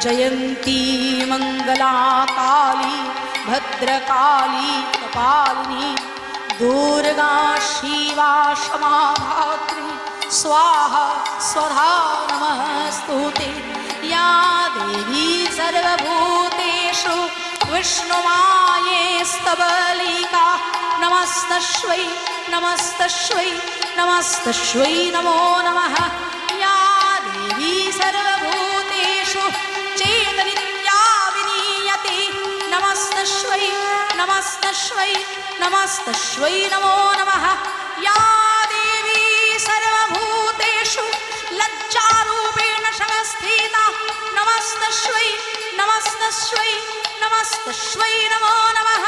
जयन्ती मङ्गला काली भद्रकाली कपालिनी दुर्गा शिवा क्षमा धात्री स्वाहा स्वधा नमस्तुते या देवी सर्वभूतेषु विष्णुमायेस्तबलिका नमस्तस्यै नमस्तस्यै नमस्तस्यै नमो नमः या देवी सर्वभूतेषु चेतनित्या विनीयते नमस्तस्यै नमस्तस्यै नमस्तस्यै नमो नमः या देवी सर्वभूतेषु लज्जारूपेण संस्थिता नमस्तस्यै नमस्तस्यै नमस्तस्यै नमो नमः